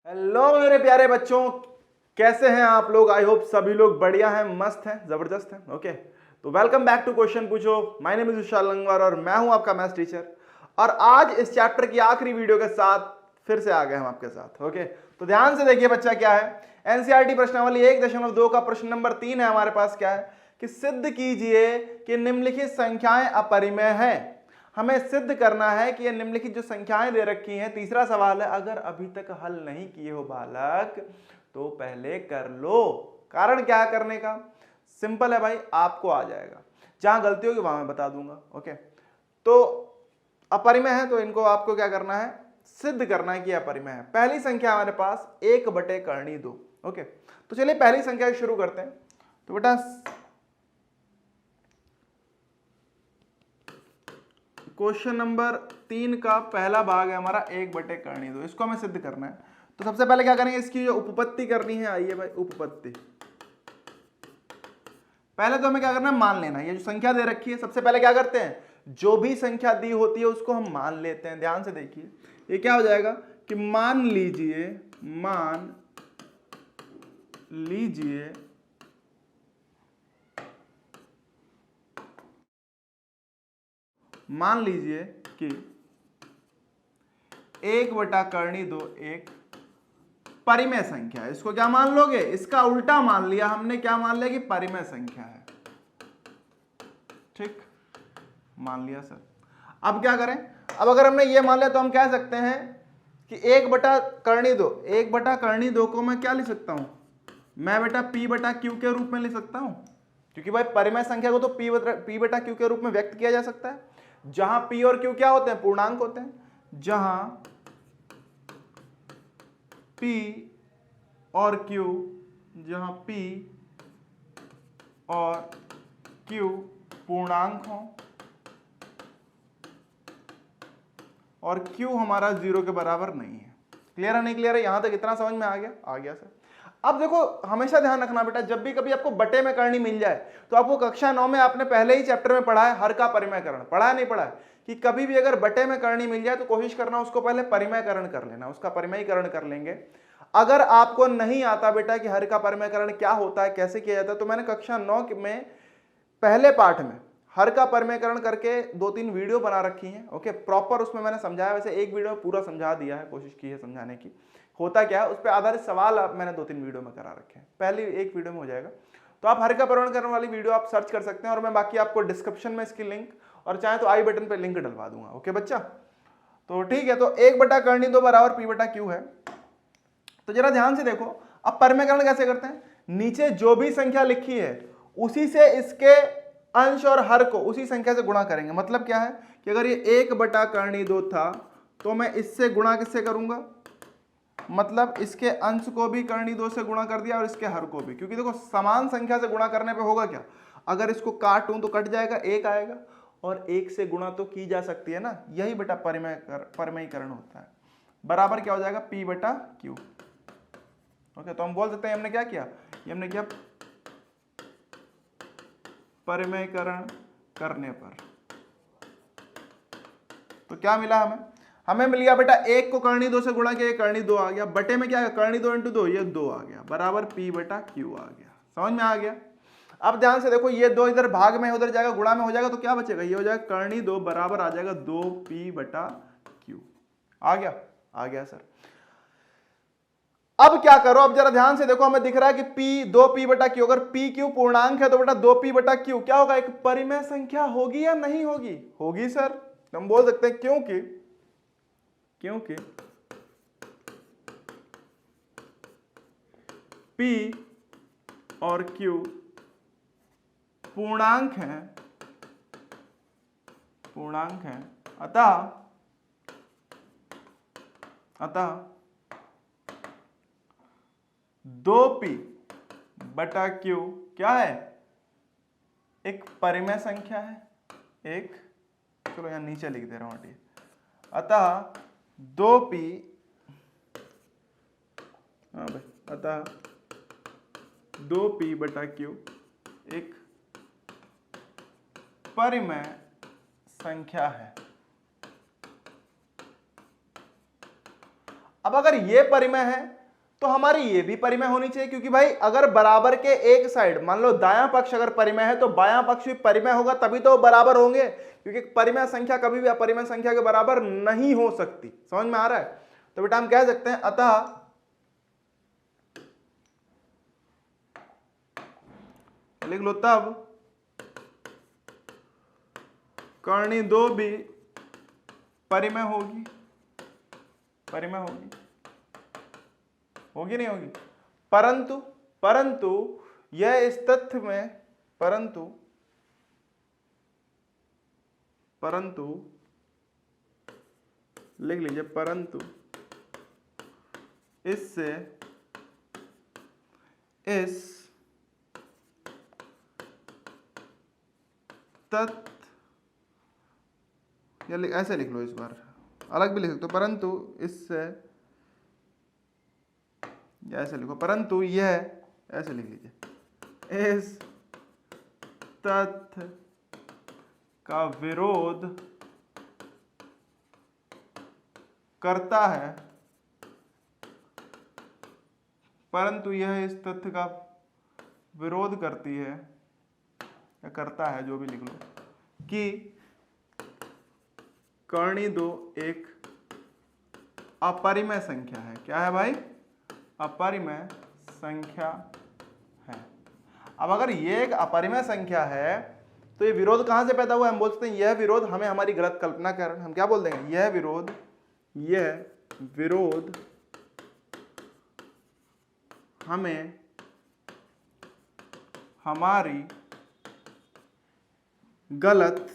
Hello मेरे प्यारे बच्चों, कैसे हैं आप लोग। आई होप सभी लोग बढ़िया हैं, मस्त हैं, जबरदस्त हैं। ओके, तो वेलकम बैक टू क्वेश्चन पूछो। माय नेम इज विशाल लंगवार और मैं हूं आपका मैथ्स टीचर। और आज इस चैप्टर की आखिरी वीडियो के साथ फिर से आ गए हम आपके साथ। ओके, तो ध्यान से देखिए बच्चा, क्या है एनसीईआरटी प्रश्नावली 1.2 का प्रश्न नंबर 3 है हमारे पास। क्या है कि सिद्ध कीजिए कि निम्नलिखित संख्याएं अपरिमेय हैं। हमें सिद्ध करना है कि ये निम्नलिखित जो संख्याएं दे रखी हैं। तीसरा सवाल है, अगर अभी तक हल नहीं किए हो बालक तो पहले कर लो। कारण क्या है करने का? सिंपल है भाई, आपको आ जाएगा। जहां गलती होगी वहां मैं बता दूंगा। ओके, तो अपरिमेय है तो इनको आपको क्या करना है, सिद्ध करना है कि अपरिमेय है। पहली संख्या हमारे पास 1/2। ओके, तो चलिए पहली संख्या शुरू करते हैं। तो बेटा क्वेश्चन नंबर 3 का पहला भाग है हमारा 1/2। इसको हमें सिद्ध करना है। तो सबसे पहले क्या करेंगे, इसकी जो उपपत्ति करनी है। आइए भाई, उपपत्ति पहले तो हमें क्या करना है, मान लेना है। ये जो संख्या दे रखी है, सबसे पहले क्या करते हैं, जो भी संख्या दी होती है उसको हम मान लेते हैं। ध्यान से देखिए, ये क्या हो जाएगा कि मान लीजिए कि 1/2 एक परिमेय संख्या है। इसको क्या मान लोगे, इसका उल्टा मान लिया हमने। क्या मान लिया कि परिमेय संख्या है। ठीक, मान लिया सर। अब क्या करें, अब अगर हमने ये मान लिया तो हम कह सकते हैं कि 1/2 को मैं क्या लिख सकता हूं, मैं बेटा P/Q के रूप में लिख सकता हूं। क्योंकि भाई परिमेय संख्या को तो P/Q के रूप में व्यक्त किया जा सकता है। जहां P और Q क्या होते हैं, पूर्णांक होते हैं। जहां P और Q पूर्णांक हो और Q हमारा 0 के बराबर नहीं है। क्लियर है नहीं क्लियर है, यहां तक इतना समझ में आ गया? आ गया सर। अब देखो, हमेशा ध्यान रखना बेटा, जब भी कभी आपको बटे में करनी मिल जाए तो आपको कक्षा 9 में आपने पहले ही चैप्टर में पढ़ा है हर का परिमेयकरण। पढ़ा है नहीं पढ़ा है? कि कभी भी अगर बटे में करनी मिल जाए तो कोशिश करना उसको पहले परिमेयकरण कर लेना, उसका परिमेयीकरण कर लेंगे। अगर आपको नहीं आता बेटा कि हर का परिमेयकरण क्या होता है, कैसे किया जाता है, तो मैंने कक्षा 9 में पहले पाठ में हर का परिमेयकरण करके 2-3 वीडियो बना रखी हैं। ओके, प्रॉपर उसमें मैंने समझाया। वैसे एक वीडियो में पूरा समझा दिया है, कोशिश की है समझाने की। होता क्या है, उस पर आधारित सवाल मैंने 2-3 वीडियो में करा रखे हैं। पहली एक वीडियो में हो जाएगा, तो आप हर का परिमेयकरण वाली वीडियो आप सर्च कर सकते हैं। और मैं बाकी आपको डिस्क्रिप्शन में इसकी लिंक और चाहे तो आई बटन पर लिंक डलवा दूंगा। ओके बच्चा, तो ठीक है। तो 1/2 बराबर P/Q है। तो जरा ध्यान से देखो, अब परिमेयकरण कैसे करते हैं। नीचे जो भी संख्या लिखी है उसी से इसके अंश और हर को उसी संख्या से गुणा करेंगे। मतलब क्या है कि अगर ये 1/2 था तो मैं इससे गुणा किससे करूंगा, मतलब इसके अंश को भी 2 से गुणा कर दिया और इसके हर को भी। क्योंकि देखो, समान संख्या से गुणा करने पे होगा क्या, अगर इसको काटूं तो कट जाएगा, 1 आएगा। और 1 से गुणा तो की जा सकती है ना, यही बेटा परिमेयीकरण होता है। बराबर क्या हो जाएगा, P/Q। ओके, तो हम बोल सकते हैं हमने क्या किया, ये हमने किया परिमेयीकरण करने पर। तो क्या मिला हमें मिल गया बेटा, 1 को 2 से गुणा किया, 2 आ गया। बटे में क्या है, 2 × 2 ये 2 आ गया, बराबर P/Q आ गया। समझ में आ गया? अब ध्यान से देखो, ये 2 इधर भाग में उधर जाएगा, गुणा में हो जाएगा, तो क्या बचेगा, ये हो जाएगा 2 बराबर आ जाएगा 2P/Q। आ गया सर। अब क्या करो, अब जरा ध्यान से देखो, हमें दिख रहा है कि 2P/Q। अगर PQ पूर्णांक है तो बेटा 2P/Q क्या होगा, एक परिमेय संख्या होगी या नहीं होगी? होगी सर। हम बोल सकते हैं क्योंकि P और Q पूर्णांक हैं, अतः 2P/Q क्या है, एक परिमेय संख्या है। चलो यहां नीचे लिख दे रहा हूं, अतः 2P/Q एक परिमेय संख्या है। अब अगर ये परिमेय है तो हमारी ये भी परिमेय होनी चाहिए, क्योंकि भाई अगर बराबर के एक साइड मान लो दायां पक्ष अगर परिमेय है तो बायां पक्ष भी परिमेय होगा, तभी तो बराबर होंगे, क्योंकि परिमेय संख्या कभी भी अपरिमेय संख्या के बराबर नहीं हो सकती। समझ में आ रहा है? तो बेटा हम कह सकते हैं अतः लिख लो तब कर्णी 2 भी परिमेय होगी। परिमेय होगी, होगी नहीं होगी? परंतु यह इस तथ्य में परंतु लिख लीजिए, परंतु इससे इस तथ्य, या ऐसे लिख लो, इस बार अलग भी लिख सकते हो, परंतु इससे, या ऐसे लिखो, परंतु यह, ऐसे लिख लीजिए, इस तथ्य का विरोध करता है, परंतु यह इस तथ्य का विरोध करती है या करता है, जो भी लिख लो, कि कर्णी 2 एक अपरिमेय संख्या है। क्या है भाई? अपरिमेय संख्या है। अब अगर ये एक अपरिमेय संख्या है तो ये विरोध कहां से पैदा हुआ? हम बोलते हैं यह विरोध हमें हमारी गलत कल्पना के कारण, हम क्या बोल देंगे, यह विरोध हमें हमारी गलत,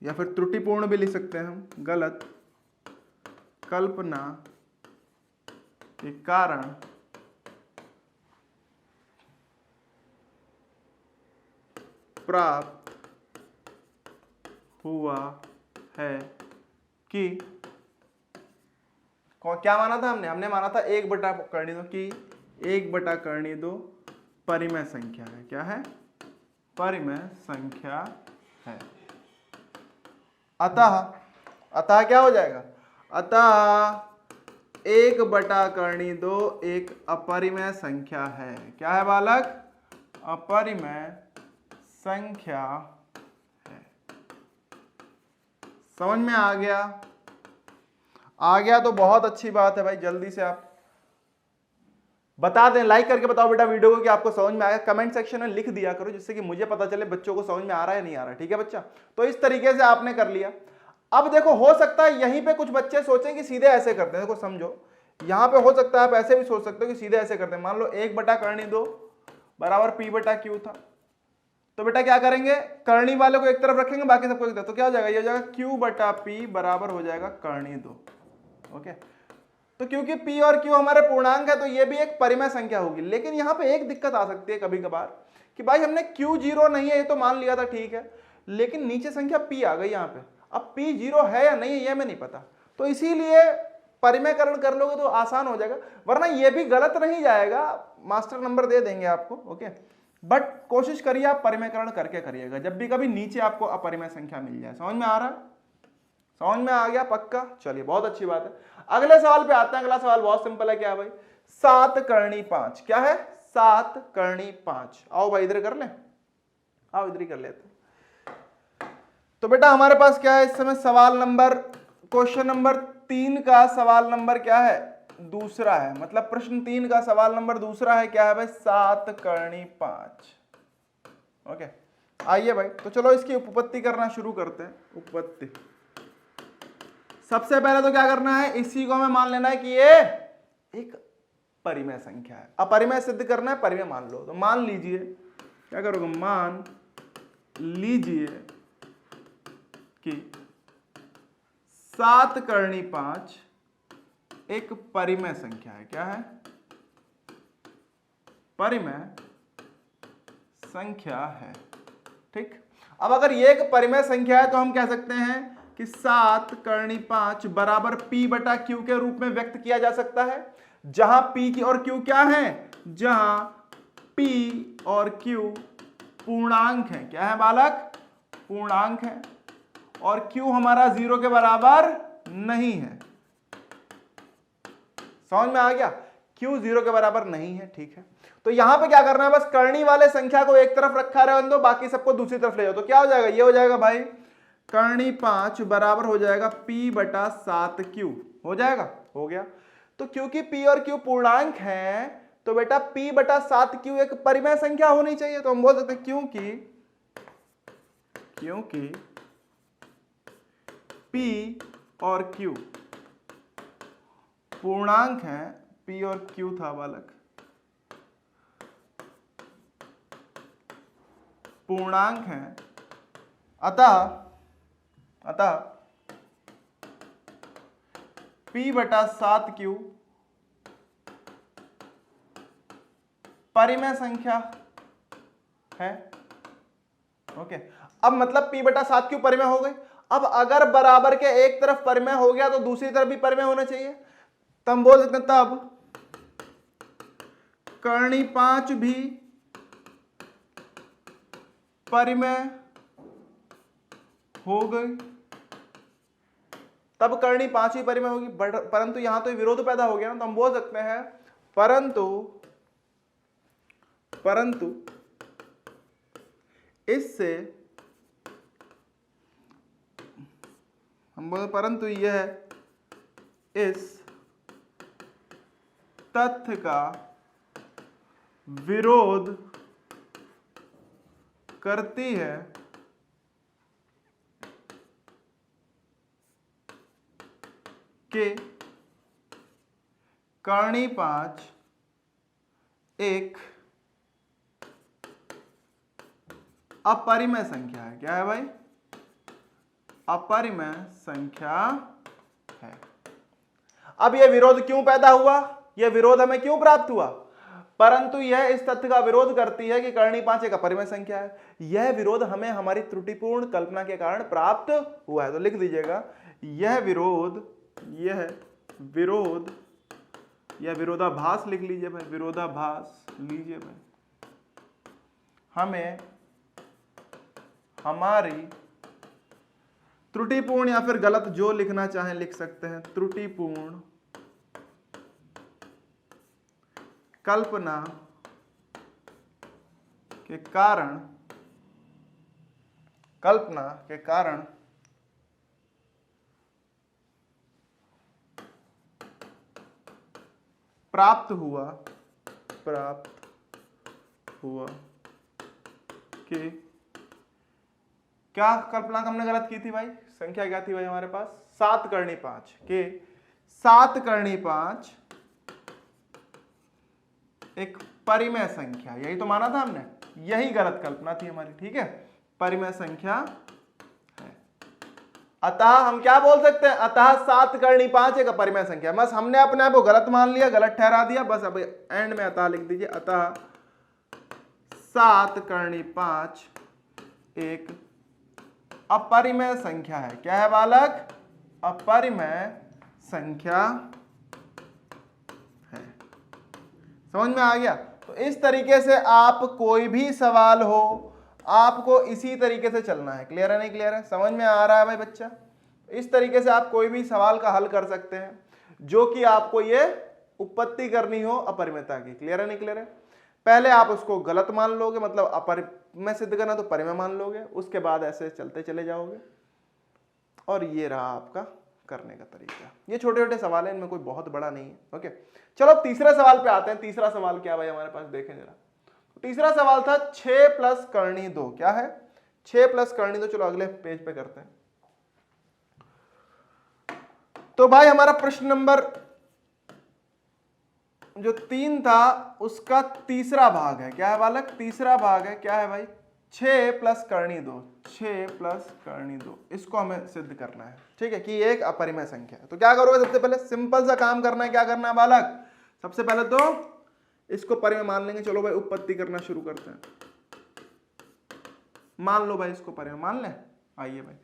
या फिर त्रुटिपूर्ण भी लिख सकते हैं हम, गलत कल्पना के कारण प्राप्त हुआ है कि, क्या माना था हमने माना था 1/कर्णी 2 की 1/कर्णी 2 परिमेय संख्या है। क्या है? परिमेय संख्या है। अतः क्या हो जाएगा? अतः 1/कर्णी 2 एक अपरिमेय संख्या है। क्या है बालक? अपरिमेय संख्या है। समझ में आ गया तो बहुत अच्छी बात है भाई। जल्दी से आप बता दें, लाइक करके बताओ बेटा वीडियो को कि आपको समझ में आया। कमेंट सेक्शन में लिख दिया करो, जिससे कि मुझे पता चले बच्चों को समझ में आ रहा है नहीं आ रहा है। ठीक है बच्चा? तो इस तरीके से आपने कर लिया। अब देखो, हो सकता है यहीं पे कुछ बच्चे सोचें कि सीधे ऐसे करते हैं। देखो समझो, यहां पे हो सकता है आप ऐसे भी सोच सकते हो कि सीधे ऐसे करते हैं। मान लो 1/कर्णी 2 बराबर p/q था, तो बेटा क्या करेंगे, कर्णी वाले को एक तरफ रखेंगे, बाकी सबको एक तरफ। तो क्या हो जाएगा? ये हो जाएगा q/p बराबर हो जाएगा कर्णी 2। ओके, तो क्योंकि p और q हमारे पूर्णांक है तो ये भी एक परिमेय संख्या होगी। लेकिन यहां पे एक दिक्कत आ सकती है कभी कभार कि भाई हमने q 0 नहीं है ये तो मान लिया था, ठीक है, लेकिन नीचे संख्या p आ गई यहाँ पे। अब p 0 है या नहीं है ये हमें नहीं पता, तो इसीलिए परिमेयकरण कर लोगे तो आसान हो जाएगा, वरना ये भी गलत नहीं जाएगा, मास्टर नंबर दे देंगे आपको। ओके, बट कोशिश करिए आप परिमेयकरण करके करिएगा जब भी कभी नीचे आपको अपरिमेय संख्या मिल जाए। समझ में आ रहा है? समझ में आ गया पक्का? चलिए बहुत अच्छी बात है। अगले सवाल पे आते हैं। अगला सवाल बहुत सिंपल है। क्या है भाई? 7/कर्णी 5। क्या है? 7/कर्णी 5। आओ भाई इधर कर लें, आओ इधर ही कर लेते। तो बेटा हमारे पास क्या है इस समय? सवाल नंबर, क्वेश्चन नंबर 3 का सवाल नंबर क्या है? दूसरा है, मतलब प्रश्न 3 का सवाल नंबर दूसरा है। क्या है भाई? 7/कर्णी 5। ओके, आइए भाई, तो चलो इसकी उपपत्ति करना शुरू करते हैं। उपपत्ति, सबसे पहले तो क्या करना है, इसी को हमें मान लेना है कि ये एक परिमेय संख्या है। अपरिमेय सिद्ध करना है, परिमेय मान लो। तो मान लीजिए, क्या करोगे, मान लीजिए कि 7/कर्णी 5 एक परिमेय संख्या है। क्या है? परिमेय संख्या है। ठीक, अब अगर ये एक परिमेय संख्या है तो हम कह सकते हैं कि 7/कर्णी 5 बराबर p/q के रूप में व्यक्त किया जा सकता है, जहां p और q क्या है? जहां p और q पूर्णांक है। क्या है बालक? पूर्णांक है, और q हमारा 0 के बराबर नहीं है। समझ में आ गया? Q 0 के बराबर नहीं है, ठीक है। तो यहां पे क्या करना है, बस करनी वाले संख्या को एक तरफ रखा रहने दो, बाकी सबको दूसरी तरफ ले जाओ। तो क्या हो जाएगा, ये हो जाएगा भाई करनी 5 बराबर हो जाएगा P बटा 7Q, हो जाएगा, हो गया। तो क्योंकि P और Q पूर्णांक हैं तो बेटा P बटा 7Q एक परिमेय संख्या होनी चाहिए। तो हम बोल सकते हैं क्योंकि P और Q पूर्णांक हैं, P और Q था बालक, पूर्णांक हैं, अतः P बटा 7Q परिमेय संख्या है। ओके, अब मतलब P बटा 7Q परिमेय हो गई। अब अगर बराबर के एक तरफ परिमेय हो गया तो दूसरी तरफ भी परिमेय होना चाहिए। तो हम बोल सकते हैं तब करनी 5 भी परिमेय हो गई, तब करनी 5 ही परिमेय होगी। परंतु यहां तो विरोध पैदा हो गया ना, तो हम बोल सकते हैं परंतु इससे हम बोले परंतु यह इस तथ्य का विरोध करती है कि करनी 5 एक अपरिमेय संख्या है। क्या है भाई, अपरिमेय संख्या है। अब यह विरोध क्यों पैदा हुआ, यह विरोध हमें क्यों प्राप्त हुआ, परंतु यह इस तथ्य का विरोध करती है कि करनी 5 एक अपरिमेय संख्या है। यह विरोध हमें हमारी त्रुटिपूर्ण कल्पना के कारण प्राप्त हुआ है। तो लिख दीजिएगा यह विरोधाभास लिख लीजिए भाई, विरोधाभास लीजिए भाई, हमें हमारी त्रुटिपूर्ण या फिर गलत जो लिखना चाहें लिख सकते हैं, त्रुटिपूर्ण कल्पना के कारण प्राप्त हुआ कि क्या कल्पना हमने गलत की थी भाई, संख्या क्या थी भाई हमारे पास 7 करनी 5 के 7 करनी 5 एक परिमेय संख्या, यही तो माना था हमने, यही गलत कल्पना थी हमारी, ठीक है, परिमेय संख्या है। अतः हम क्या बोल सकते हैं, अतः 7 करनी 5 एक अपरिमेय संख्या। बस हमने अपने आप को गलत मान लिया, गलत ठहरा दिया, बस अब एंड में अतः लिख दीजिए, अतः 7 करनी 5 एक अपरिमेय संख्या है। क्या है बालक, अपरिमेय संख्या है। समझ में आ गया? तो इस तरीके से आप कोई भी सवाल हो आपको इसी तरीके से चलना है। क्लियर है, नहीं क्लियर है, समझ में आ रहा है भाई बच्चा? इस तरीके से आप कोई भी सवाल का हल कर सकते हैं जो कि आपको ये उत्पत्ति करनी हो अपरिमेयता की। क्लियर है, नहीं क्लियर है? पहले आप उसको गलत मान लोगे, मतलब अपरिमेय सिद्ध करना तो परिमेय मान लोगे, उसके बाद ऐसे चलते चले जाओगे। और ये रहा आपका करने का तरीका। ये छोटे छोटे सवाल हैं, इनमें कोई बहुत बड़ा नहीं है। ओके, चलो अब तीसरे सवाल पे आते हैं। तीसरा सवाल क्या भाई हमारे पास, देखें जरा। तीसरा सवाल था 6 प्लस करनी 2। क्या है, 6 प्लस करनी 2। चलो अगले पेज पे करते हैं। तो भाई हमारा प्रश्न नंबर जो 3 था उसका तीसरा भाग है। क्या है बालक, तीसरा भाग है। क्या है भाई, 6 प्लस करनी 2, 6 प्लस करनी 2, इसको हमें सिद्ध करना है, ठीक है, कि एक अपरिमेय संख्या है। तो क्या करोगे, सबसे पहले सिंपल सा काम करना है। क्या करना है बालक, सबसे पहले तो इसको परिमेय मान लेंगे। चलो भाई उत्पत्ति करना शुरू करते हैं। मान लो भाई इसको परिमेय मान लें। आइए भाई,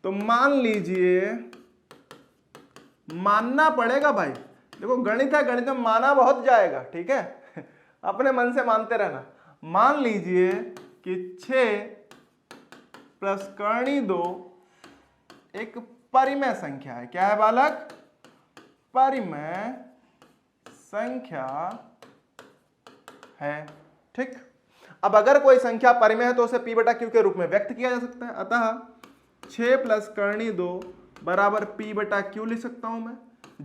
तो मान लीजिए, मानना पड़ेगा भाई, देखो गणित है, गणित में माना बहुत जाएगा, ठीक है अपने मन से मानते रहना। मान लीजिए कि 6 प्लस करनी 2 एक परिमेय संख्या है। क्या है बालक, परिमेय संख्या है। ठीक, अब अगर कोई संख्या परिमेय है तो उसे p बटा q के रूप में व्यक्त किया जा सकता है। अतः 6 प्लस करणी 2 बराबर p बटा q लिख सकता हूं मैं,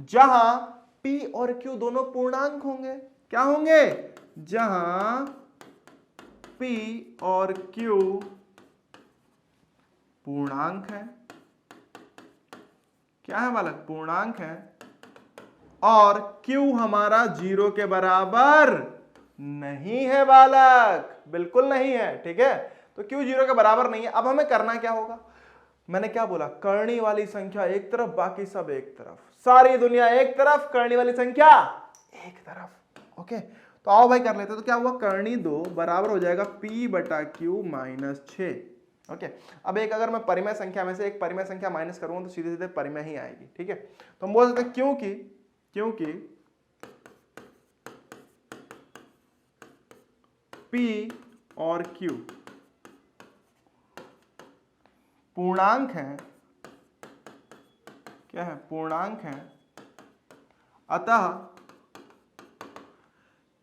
जहां p और q दोनों पूर्णांक होंगे। क्या होंगे? जहां p और q पूर्णांक है। क्या है बालक? पूर्णांक है। और q हमारा 0 के बराबर नहीं है बालक, बिल्कुल नहीं है। ठीक है, तो q 0 के बराबर नहीं है। अब हमें करना क्या होगा? मैंने क्या बोला? करनी वाली संख्या एक तरफ, बाकी सब एक तरफ, सारी दुनिया एक तरफ, करनी वाली संख्या एक तरफ। ओके, तो आओ भाई कर लेते। तो क्या हुआ? करनी 2 बराबर हो जाएगा p बटा q माइनस 6। ओके, अब एक अगर मैं परिमेय संख्या में से एक परिमेय संख्या माइनस करूंगा तो सीधे सीधे परिमेय ही आएगी। ठीक है, तो हम बोल सकते हैं क्योंकि p और q पूर्णांक हैं। क्या है? पूर्णांक हैं। अतः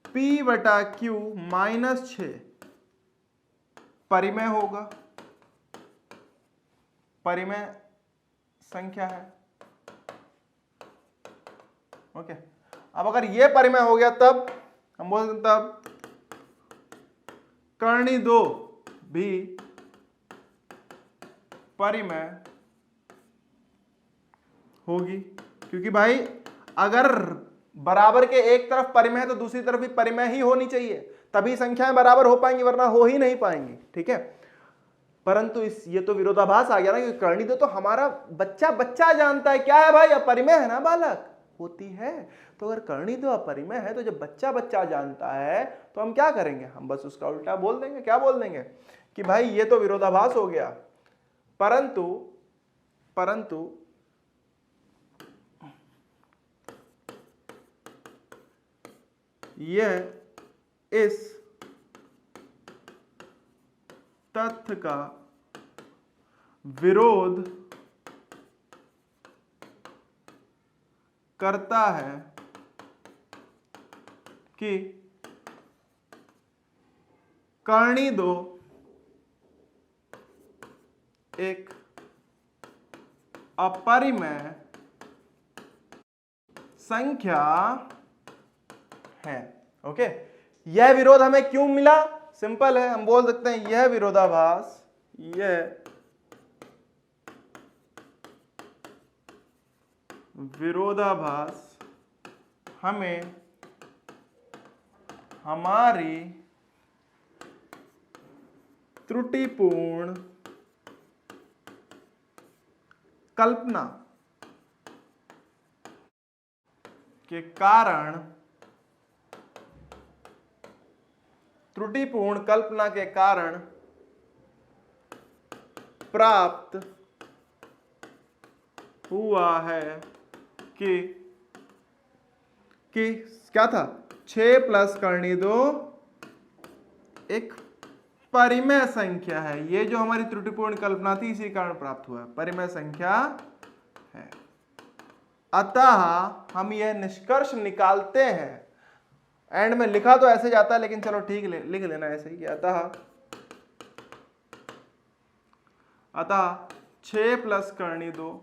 p बटा q माइनस 6 परिमेय होगा, परिमेय संख्या है। ओके, अब अगर ये परिमेय हो गया तब हम बोल सकते तब करनी 2 भी परिमेय होगी, क्योंकि भाई अगर बराबर के एक तरफ परिमेय है तो दूसरी तरफ भी परिमेय ही होनी चाहिए, तभी संख्याएं बराबर हो पाएंगी, वरना हो ही नहीं पाएंगी। ठीक है, परंतु ये तो विरोधाभास आ गया ना, क्योंकि करनी 2 तो हमारा बच्चा जानता है क्या है भाई, अपरिमेय है ना बालक, होती है। तो अगर करनी 2 अपरिमेय है तो जब बच्चा जानता है तो हम क्या करेंगे? हम बस उसका उल्टा बोल देंगे। क्या बोल देंगे? कि भाई ये तो विरोधाभास हो गया, परंतु यह इस तथ्य का विरोध करता है कि करनी 2 एक अपरिमेय संख्या है। ओके, यह विरोध हमें क्यों मिला? सिंपल है, हम बोल सकते हैं यह विरोधाभास हमें हमारी त्रुटिपूर्ण कल्पना के कारण प्राप्त हुआ है कि क्या था? 6 प्लस करनी 2 एक परिमेय संख्या है। ये जो हमारी त्रुटिपूर्ण कल्पना थी इसी कारण प्राप्त हुआ है, परिमेय संख्या है। अतः हम यह निष्कर्ष निकालते हैं, एंड में लिखा तो ऐसे जाता है लेकिन चलो ठीक लिख लेना ऐसे ही, अतः 6 प्लस करनी 2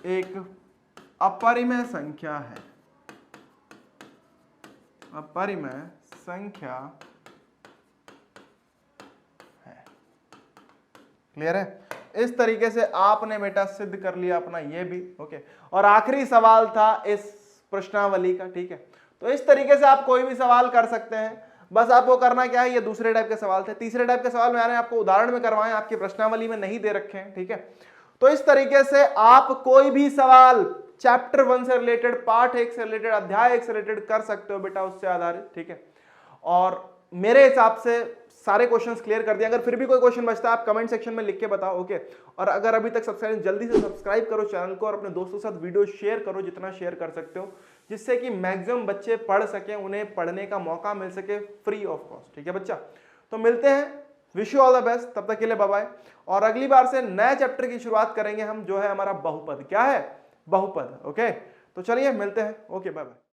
एक अपरिमेय संख्या है, अपरिमेय संख्या है। क्लियर है? इस तरीके से आपने बेटा सिद्ध कर लिया अपना ये भी। ओके, और आखिरी सवाल था इस प्रश्नावली का। ठीक है, तो इस तरीके से आप कोई भी सवाल कर सकते हैं, बस आपको करना क्या है, ये दूसरे टाइप के सवाल थे। तीसरे टाइप के सवाल मैंने आपको उदाहरण में करवाए, आपकी प्रश्नावली में नहीं दे रखे हैं। ठीक है, तो इस तरीके से आप कोई भी सवाल चैप्टर 1 से रिलेटेड, पार्ट 1 से रिलेटेड, अध्याय 1 से रिलेटेड कर सकते हो बेटा, उससे आधारित। ठीक है, और मेरे हिसाब से सारे क्वेश्चंस क्लियर कर दिए। अगर फिर भी कोई क्वेश्चन बचता है आप कमेंट सेक्शन में लिख के बताओ। ओके, और अगर अभी तक सब्सक्राइब, जल्दी से सब्सक्राइब करो चैनल को, और अपने दोस्तों के साथ वीडियो शेयर करो जितना शेयर कर सकते हो, जिससे कि मैक्सिमम बच्चे पढ़ सकें, उन्हें पढ़ने का मौका मिल सके फ्री ऑफ कॉस्ट। ठीक है बच्चा, तो मिलते हैं, wish you all the best, तब तक के लिए बाय बाय। और अगली बार से नए चैप्टर की शुरुआत करेंगे हम, जो है हमारा बहुपद। क्या है? बहुपद। ओके, तो चलिए मिलते हैं, ओके बाय बाय।